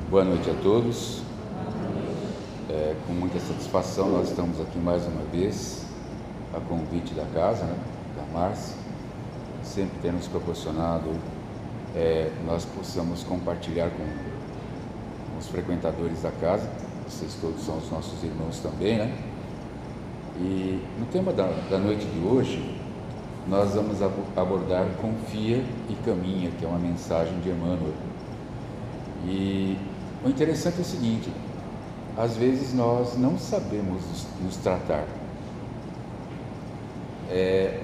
Boa noite a todos. Com muita satisfação nós estamos aqui mais uma vez, a convite da casa, da Márcia, sempre tem nos proporcionado nós possamos compartilhar com os frequentadores da casa. Vocês todos são os nossos irmãos também, né? E no tema da noite de hoje, nós vamos abordar Confia e Caminha, que é uma mensagem de Emmanuel. E o interessante é o seguinte: às vezes nós não sabemos nos tratar,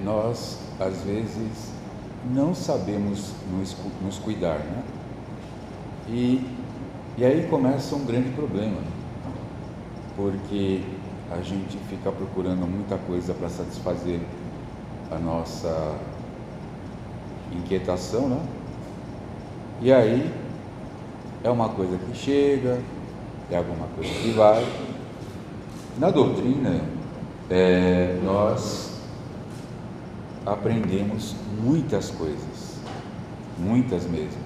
nós às vezes não sabemos nos cuidar, né? E aí começa um grande problema, porque a gente fica procurando muita coisa para satisfazer a nossa inquietação, né? E aí é uma coisa que chega, é alguma coisa que vai. Na doutrina, nós aprendemos muitas coisas, muitas mesmo.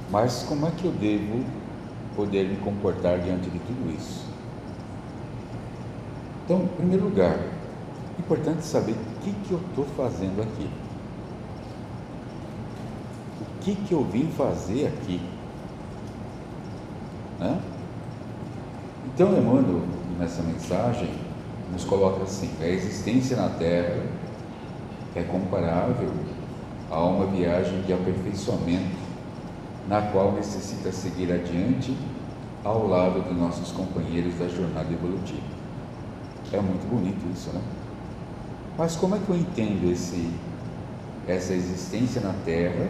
Mas como é que eu devo poder me comportar diante de tudo isso? Então, em primeiro lugar, é importante saber o que eu estou fazendo aqui. O que eu vim fazer aqui? Né? Então, Emmanuel, nessa mensagem, nos coloca assim: a existência na Terra é comparável a uma viagem de aperfeiçoamento, na qual necessita seguir adiante ao lado de nossos companheiros da jornada evolutiva. É muito bonito isso, né? Mas como é que eu entendo essa existência na Terra,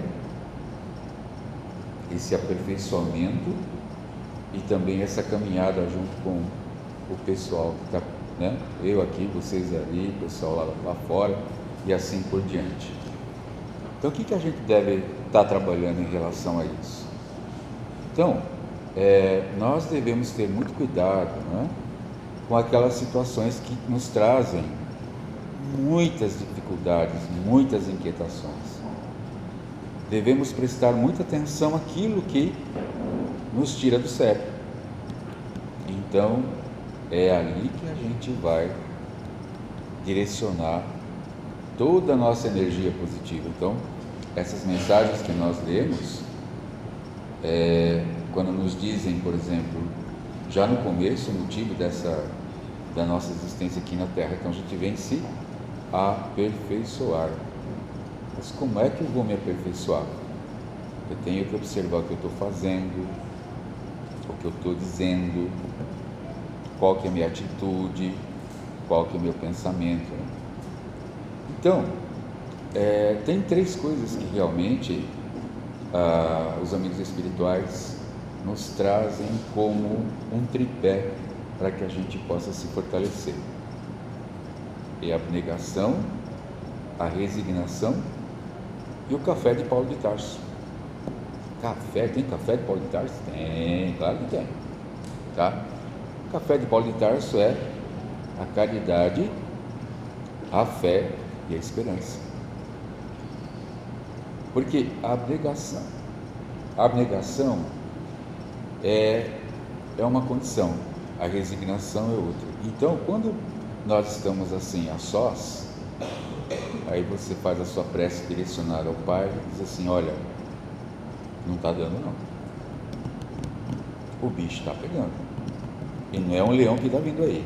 esse aperfeiçoamento e também essa caminhada junto com o pessoal que está, né? Eu aqui, vocês ali, o pessoal lá fora e assim por diante. Então, o que a gente deve estar trabalhando em relação a isso? Então, nós devemos ter muito cuidado, né, com aquelas situações que nos trazem muitas dificuldades, muitas inquietações. Devemos prestar muita atenção àquilo que nos tira do sério. Então, é ali que a gente vai direcionar toda a nossa energia positiva. Então, essas mensagens que nós lemos, quando nos dizem, por exemplo, já no começo, o motivo da nossa existência aqui na Terra, então a gente vem se aperfeiçoar. Mas como é que eu vou me aperfeiçoar? Eu tenho que observar o que eu estou fazendo, o que eu estou dizendo, qual que é a minha atitude, qual que é o meu pensamento. Então, tem três coisas que realmente os amigos espirituais nos trazem como um tripé para que a gente possa se fortalecer. É a abnegação, a resignação e o café de Paulo de Tarso. Tem café de Paulo de Tarso? Tem, claro que tem, tá? O café de Paulo de Tarso é a caridade, a fé e a esperança. Porque a abnegação é uma condição, a resignação é outra. Então, quando nós estamos assim a sós, aí você faz a sua prece direcionada ao Pai e diz assim: olha, não está dando não, o bicho está pegando, e não é um leão que está vindo aí,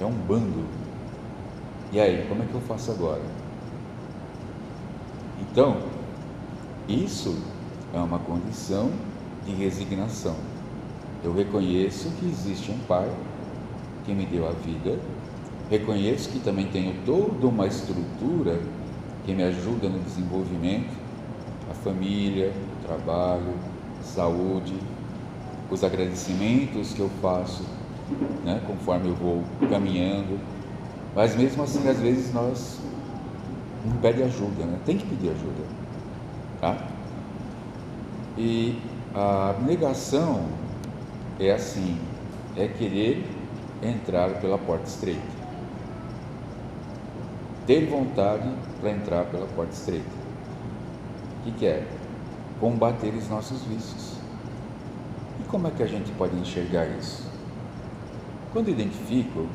é um bando. E aí, como é que eu faço agora? Então, isso é uma condição de resignação. Eu reconheço que existe um Pai que me deu a vida, reconheço que também tenho toda uma estrutura que me ajuda no desenvolvimento, a família, o trabalho, a saúde, os agradecimentos que eu faço, né, conforme eu vou caminhando. Mas mesmo assim, às vezes nós não pedimos ajuda, né? Tem que pedir ajuda, tá? E a abnegação é assim, é querer entrar pela porta estreita, ter vontade para entrar pela porta estreita. O que é? Combater os nossos vícios. como é que a gente pode enxergar isso? Quando identifico,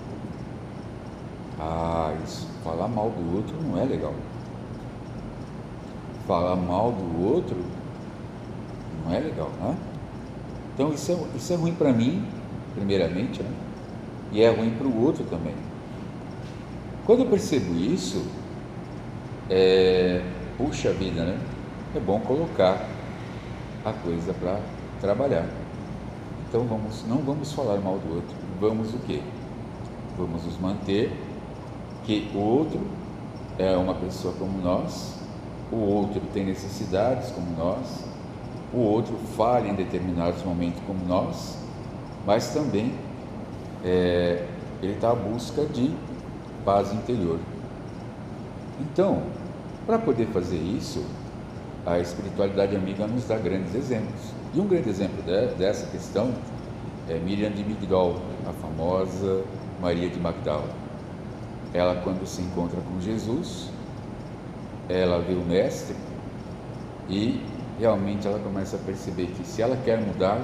isso, falar mal do outro não é legal. Falar mal do outro não é legal, né? Então isso é ruim para mim, primeiramente, né? E é ruim para o outro também. Quando eu percebo isso, puxa vida, né? É bom colocar a coisa para trabalhar. Então não vamos falar mal do outro. Vamos o quê? Vamos nos manter que o outro é uma pessoa como nós, o outro tem necessidades como nós, o outro falha em determinados momentos como nós, mas também ele está à busca de paz interior. Então, para poder fazer isso, a espiritualidade amiga nos dá grandes exemplos. E um grande exemplo dessa questão é Miriam de Migdol, a famosa Maria de Magdala. Ela, quando se encontra com Jesus, ela vê o Mestre e realmente ela começa a perceber que se ela quer mudar,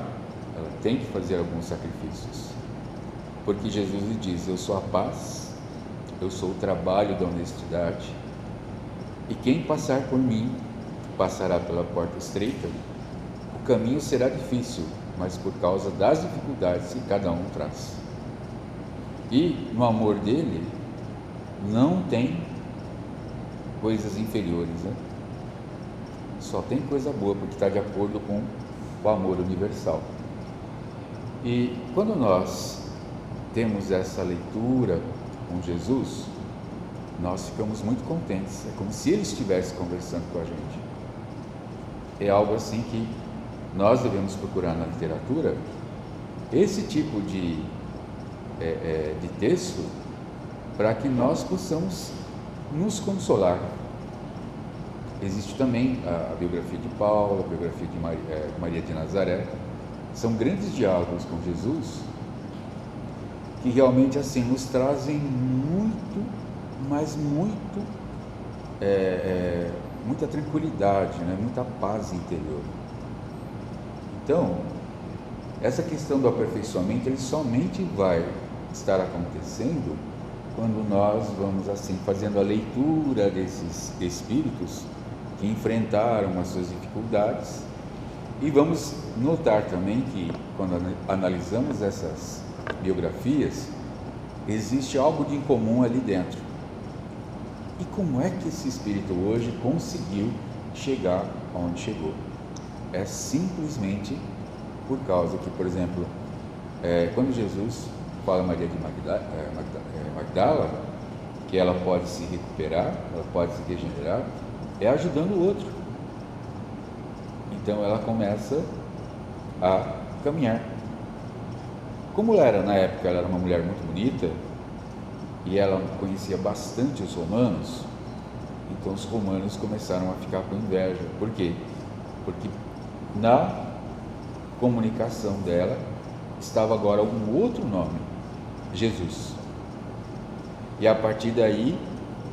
ela tem que fazer alguns sacrifícios. Porque Jesus lhe diz: eu sou a paz, eu sou o trabalho da honestidade, e quem passar por mim passará pela porta estreita. O caminho será difícil, mas por causa das dificuldades que cada um traz. E no amor dele não tem coisas inferiores, né? Só tem coisa boa, porque está de acordo com o amor universal. E quando nós temos essa leitura com Jesus, nós ficamos muito contentes. É como se ele estivesse conversando com a gente. É algo assim que nós devemos procurar na literatura, esse tipo de texto, para que nós possamos nos consolar. Existe também a biografia de Paulo, a biografia de Maria de Nazaré. São grandes diálogos com Jesus que realmente assim nos trazem muito, mas muito, muita tranquilidade, né? Muita paz interior. Então, essa questão do aperfeiçoamento, ele somente vai estar acontecendo quando nós vamos assim fazendo a leitura desses espíritos que enfrentaram as suas dificuldades, e vamos notar também que quando analisamos essas biografias, existe algo de incomum ali dentro. E como é que esse espírito hoje conseguiu chegar onde chegou? É simplesmente por causa que, por exemplo, quando Jesus fala a Maria de Magdala, que ela pode se recuperar, ela pode se regenerar, é ajudando o outro. Então ela começa a caminhar. Como ela era na época, ela era uma mulher muito bonita e ela conhecia bastante os romanos, então os romanos começaram a ficar com inveja. Por quê? Porque na comunicação dela estava agora um outro nome, Jesus. E a partir daí,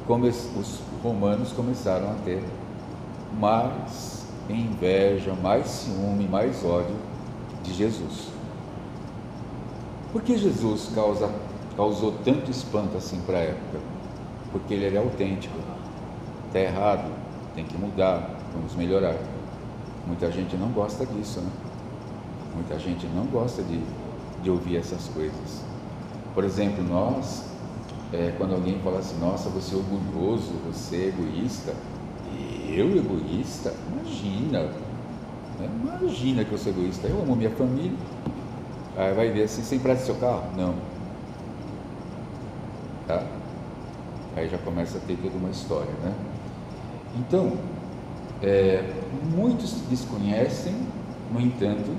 os romanos começaram a ter mais inveja, mais ciúme, mais ódio de Jesus. Por que Jesus causou tanto espanto assim para a época? Porque ele era autêntico. Está errado, tem que mudar, vamos melhorar. Muita gente não gosta disso, né? Muita gente não gosta de ouvir essas coisas. Por exemplo, nós, quando alguém fala assim: nossa, você é orgulhoso, você é egoísta. Eu egoísta? Imagina, né? Imagina que eu sou egoísta. Eu amo minha família. Aí vai ver assim: você empresta seu carro? Não. Tá? Aí já começa a ter toda uma história, né? Então, muitos desconhecem, no entanto,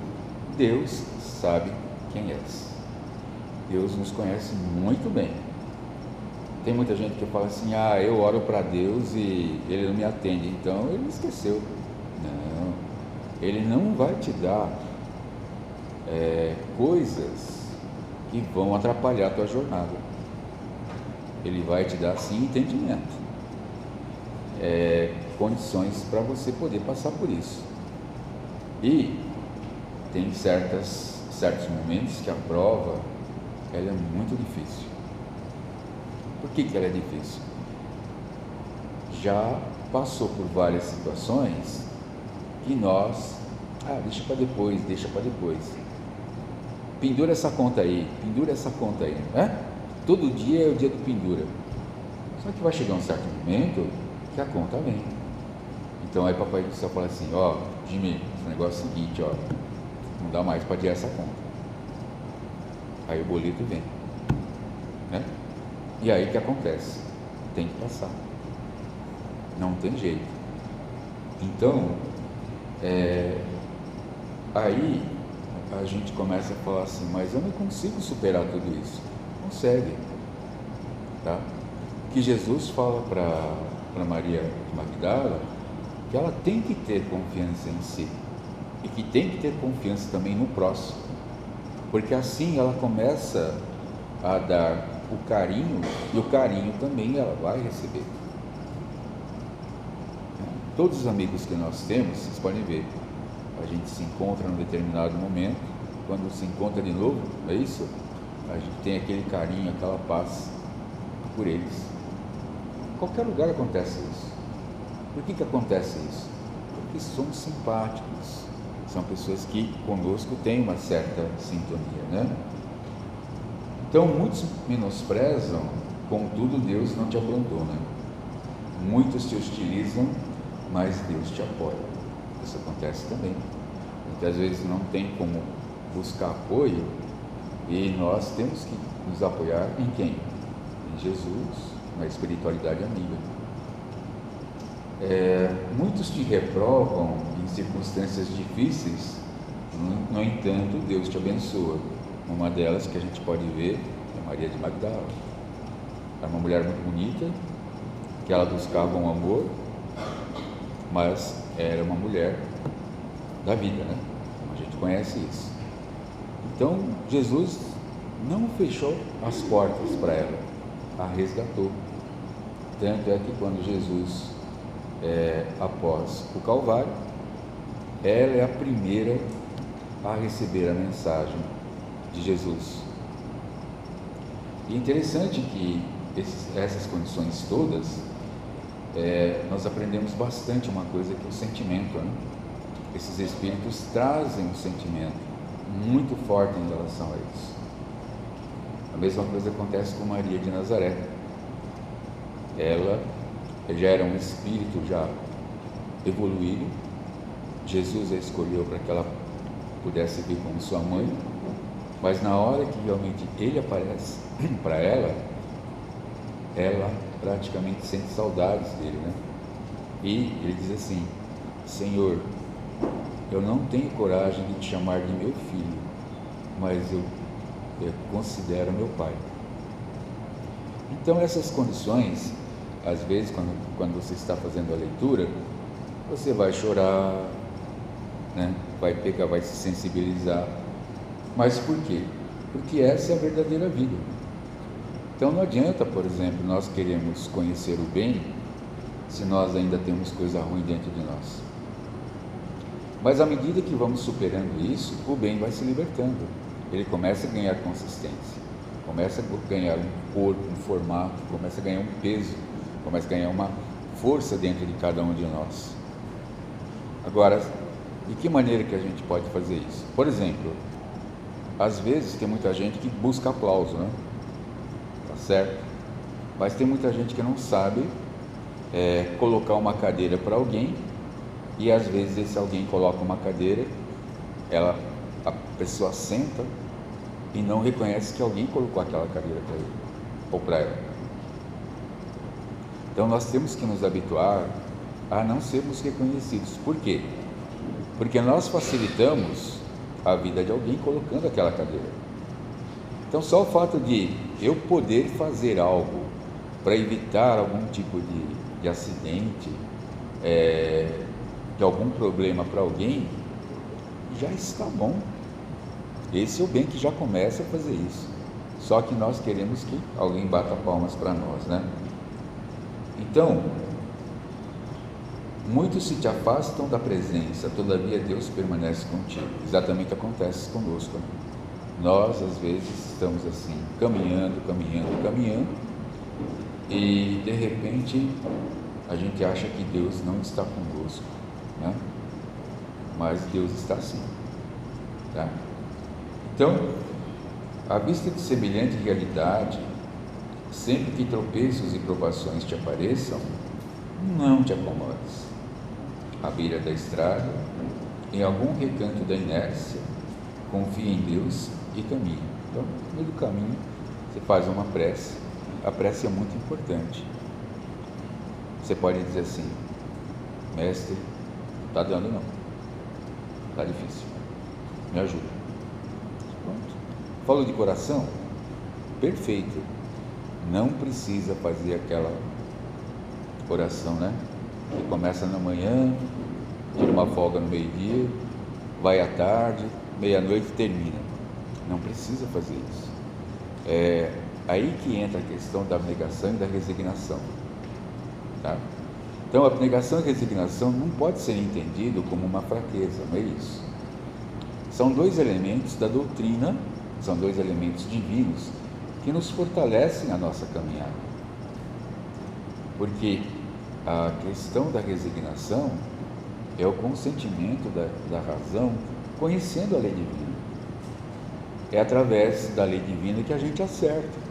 Deus sabe quem és. Deus nos conhece muito bem. Tem muita gente que fala assim: eu oro para Deus e Ele não me atende, então Ele me esqueceu. Não, Ele não vai te dar coisas que vão atrapalhar a tua jornada. Ele vai te dar sim entendimento, condições para você poder passar por isso. E tem certos momentos que a prova ela é muito difícil. Por que ela é difícil? Já passou por várias situações que nós, deixa para depois, pendura essa conta aí, né? Todo dia é o dia do pendura. Só que vai chegar um certo momento que a conta vem. Então aí papai do céu fala assim, Jimmy, esse negócio é o seguinte, não dá mais para adiar essa conta. Aí o boleto vem, né? E aí o que acontece? Tem que passar, não tem jeito. Então aí a gente começa a falar assim, mas eu não consigo superar tudo isso. Consegue, tá? Que Jesus fala para Maria de Magdala que ela tem que ter confiança em si e que tem que ter confiança também no próximo, porque assim ela começa a dar o carinho, e o carinho também ela vai receber. Todos os amigos que nós temos, vocês podem ver, a gente se encontra num determinado momento, quando se encontra de novo, não é isso? A gente tem aquele carinho, aquela paz por eles. Em qualquer lugar acontece isso. Por que acontece isso? Porque somos simpáticos, são pessoas que conosco têm uma certa sintonia, né? Então muitos menosprezam, contudo Deus não te abandona. Muitos te hostilizam, mas Deus te apoia. Isso acontece também. Muitas vezes não tem como buscar apoio e nós temos que nos apoiar em quem? Em Jesus, na espiritualidade amiga. Muitos te reprovam em circunstâncias difíceis, no entanto Deus te abençoa. Uma delas que a gente pode ver é Maria de Magdala. Era uma mulher muito bonita, que ela buscava um amor, mas era uma mulher da vida, né? A gente conhece isso. Então Jesus não fechou as portas para ela, a resgatou. Tanto é que quando Jesus, após o Calvário, ela é a primeira a receber a mensagem de Jesus. E é interessante que essas condições todas, nós aprendemos bastante uma coisa, que é o sentimento, né? Esses espíritos trazem um sentimento muito forte em relação a isso. A mesma coisa acontece com Maria de Nazaré. Ela já era um espírito já evoluído. Jesus a escolheu para que ela pudesse vir como sua mãe, mas na hora que realmente ele aparece para ela, ela praticamente sente saudades dele, né? E ele diz assim: Senhor, eu não tenho coragem de te chamar de meu filho, mas eu considero meu pai. Então essas condições, às vezes quando você está fazendo a leitura, você vai chorar, né? Vai se sensibilizar. Mas por quê? Porque essa é a verdadeira vida. Então não adianta, por exemplo, nós queremos conhecer o bem se nós ainda temos coisa ruim dentro de nós. Mas à medida que vamos superando isso, o bem vai se libertando. Ele começa a ganhar consistência, começa a ganhar um corpo, um formato, começa a ganhar um peso, começa a ganhar uma força dentro de cada um de nós. Agora, de que maneira que a gente pode fazer isso? Por exemplo, às vezes tem muita gente que busca aplauso, né? Tá certo? Mas tem muita gente que não sabe colocar uma cadeira para alguém, e às vezes esse alguém coloca uma cadeira, a pessoa senta e não reconhece que alguém colocou aquela cadeira para ele ou para ela. Então nós temos que nos habituar a não sermos reconhecidos. Por quê? Porque nós facilitamos a vida de alguém colocando aquela cadeira. Então só o fato de eu poder fazer algo para evitar algum tipo de acidente, de algum problema para alguém, já está bom. Esse é o bem que já começa a fazer isso. Só que nós queremos que alguém bata palmas para nós, né? Então, Muitos se te afastam da presença, todavia Deus permanece contigo. Exatamente o que acontece conosco. Nós, às vezes, estamos assim, caminhando, e de repente a gente acha que Deus não está conosco, né? Mas Deus está sim, tá? Então, à vista de semelhante realidade, sempre que tropeços e provações te apareçam, não te acomodes. À beira da estrada, em algum recanto da inércia, confie em Deus e caminhe. Então, no meio do caminho, você faz uma prece. A prece é muito importante. Você pode dizer assim: mestre, não está dando não, está difícil, me ajuda. Pronto. Falou de coração? Perfeito. Não precisa fazer aquela oração, né? Que começa na manhã, tira uma folga no meio-dia, vai à tarde, meia-noite e termina. Não precisa fazer isso. É aí que entra a questão da abnegação e da resignação, tá? Então, a abnegação e a resignação não pode ser entendido como uma fraqueza, não é isso. São dois elementos da doutrina, são dois elementos divinos que nos fortalecem a nossa caminhada. Porque a questão da resignação é o consentimento da razão conhecendo a lei divina. É através da lei divina que a gente acerta,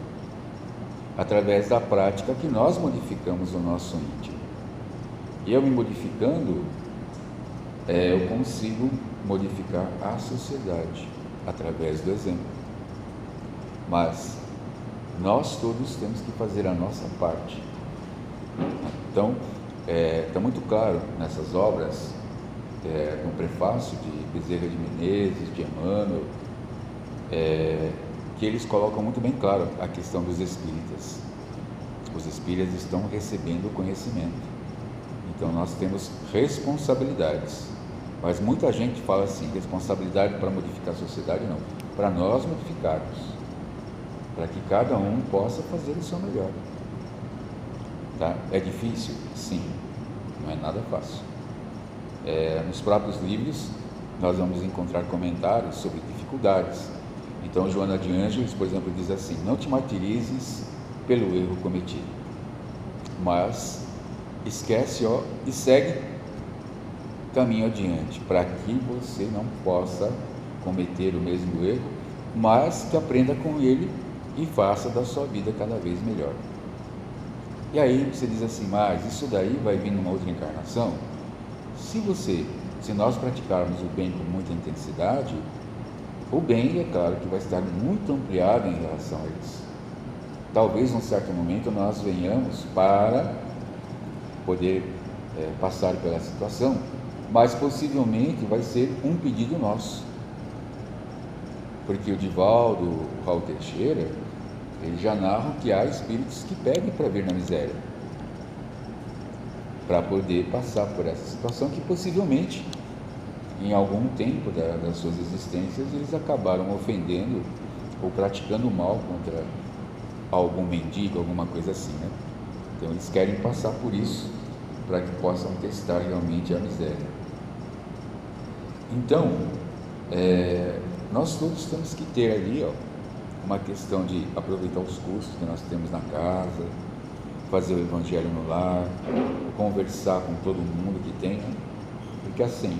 através da prática que nós modificamos o nosso íntimo. E eu me modificando, eu consigo modificar a sociedade através do exemplo. Mas nós todos temos que fazer a nossa parte. Então, está muito claro nessas obras, no prefácio de Bezerra de Menezes, de Emmanuel, que eles colocam muito bem claro a questão dos espíritas. Os espíritas estão recebendo o conhecimento, então nós temos responsabilidades. Mas muita gente fala assim: responsabilidade para modificar a sociedade, não, para nós modificarmos, para que cada um possa fazer o seu melhor, tá? É difícil? Sim, não é nada fácil. Nos próprios livros nós vamos encontrar comentários sobre dificuldades. Então, Joana de Ângeles, por exemplo, diz assim: não te martirizes pelo erro cometido, mas esquece e segue caminho adiante, para que você não possa cometer o mesmo erro, mas que aprenda com ele e faça da sua vida cada vez melhor. E aí você diz assim: mas isso daí vai vir numa outra encarnação? Se nós praticarmos o bem com muita intensidade, o bem, é claro, que vai estar muito ampliado em relação a isso. Talvez, num certo momento, nós venhamos para poder passar pela situação, mas possivelmente vai ser um pedido nosso. Porque o Divaldo, o Raul Teixeira, eles já narram que há espíritos que pedem para vir na miséria, para poder passar por essa situação que possivelmente, em algum tempo das suas existências, eles acabaram ofendendo ou praticando mal contra algum mendigo, alguma coisa assim, né? Então eles querem passar por isso para que possam testar realmente a miséria. Então, nós todos temos que ter ali, uma questão de aproveitar os custos que nós temos na casa, fazer o evangelho no lar, conversar com todo mundo que tem, porque assim,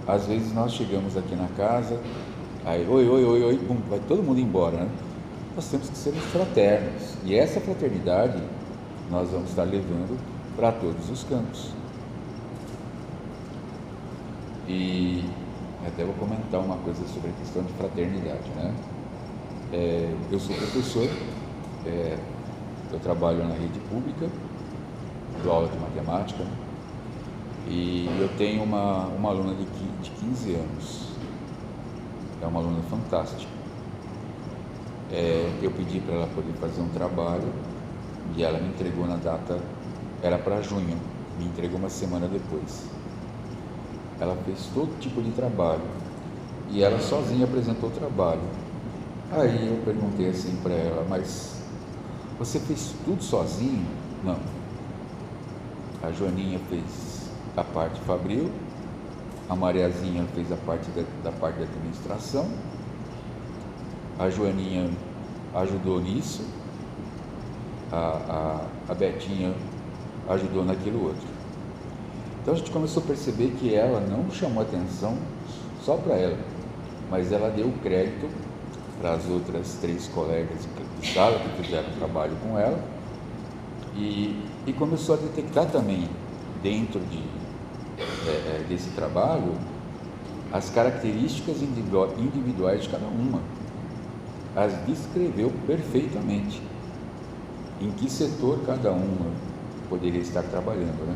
às vezes nós chegamos aqui na casa, aí oi, bum, vai todo mundo embora, né? Nós temos que ser fraternos, e essa fraternidade nós vamos estar levando para todos os campos. E até vou comentar uma coisa sobre a questão de fraternidade, né? Eu sou professor, eu trabalho na rede pública, dou aula de matemática, e eu tenho uma aluna de 15 anos, é uma aluna fantástica. Eu pedi para ela poder fazer um trabalho, e ela me entregou na data, era para junho, me entregou uma semana depois. Ela fez todo tipo de trabalho, e ela sozinha apresentou o trabalho. Aí eu perguntei assim para ela: mas você fez tudo sozinho? Não. A Joaninha fez a parte fabril, a Mariazinha fez a parte da parte da administração, a Joaninha ajudou nisso, a Betinha ajudou naquilo outro. Então a gente começou a perceber que ela não chamou atenção só para ela, mas ela deu crédito para as outras 3 colegas de sala que fizeram trabalho com ela, e começou a detectar também dentro desse trabalho as características individuais de cada uma, as descreveu perfeitamente em que setor cada uma poderia estar trabalhando, né?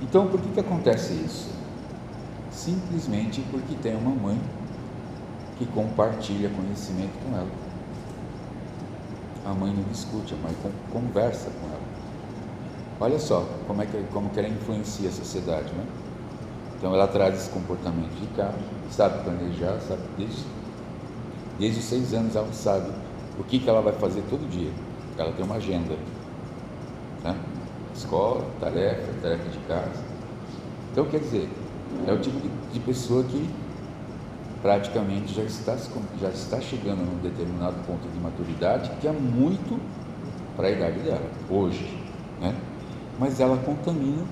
Então, por que acontece isso? Simplesmente porque tem uma mãe que compartilha conhecimento com ela. A mãe não discute, a mãe conversa com ela. Olha só como que ela influencia a sociedade, né? Então ela traz esse comportamento de casa, sabe planejar, sabe desde os 6 anos ela sabe o que ela vai fazer todo dia. Ela tem uma agenda, né? Escola, tarefa de casa. Então, quer dizer, é o tipo de pessoa que praticamente já está chegando a um determinado ponto de maturidade, que é muito para a idade dela, hoje, né? Mas ela contamina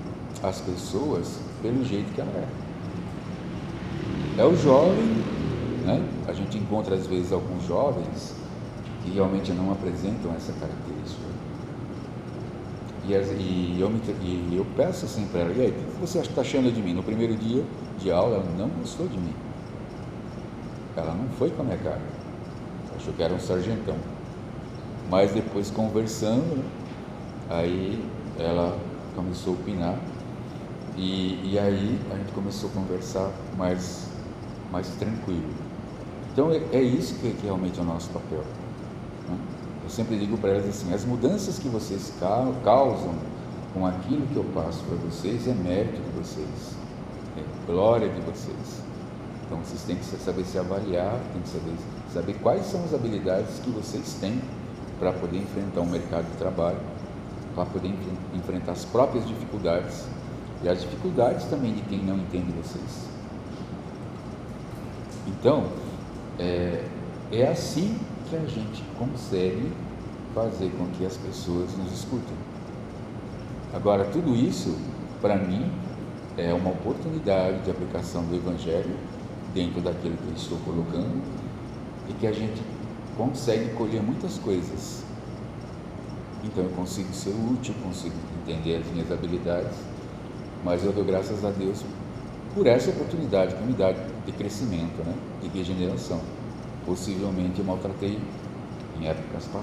as pessoas pelo jeito que ela é. É o jovem, né? A gente encontra às vezes alguns jovens que realmente não apresentam essa característica. E eu peço assim para ela: e aí, o que você está achando de mim? No primeiro dia de aula, ela não gostou de mim. Ela não foi com a minha cara, achou que era um sargentão. Mas depois, conversando, né, aí ela começou a opinar, e aí a gente começou a conversar mais tranquilo. Então é isso que realmente é o nosso papel, né? Eu sempre digo para elas assim: as mudanças que vocês causam com aquilo que eu passo para vocês é mérito de vocês, é glória de vocês. Então vocês têm que saber se avaliar, têm que saber quais são as habilidades que vocês têm para poder enfrentar um mercado de trabalho, para poder enfrentar as próprias dificuldades e as dificuldades também de quem não entende vocês. Então, é assim que a gente consegue fazer com que as pessoas nos escutem. Agora, tudo isso, para mim, é uma oportunidade de aplicação do Evangelho dentro daquilo que eu estou colocando, e que a gente consegue colher muitas coisas. Então eu consigo ser útil, consigo entender as minhas habilidades, mas eu dou graças a Deus por essa oportunidade que me dá de crescimento, né? De regeneração. Possivelmente eu maltratei em épocas passadas.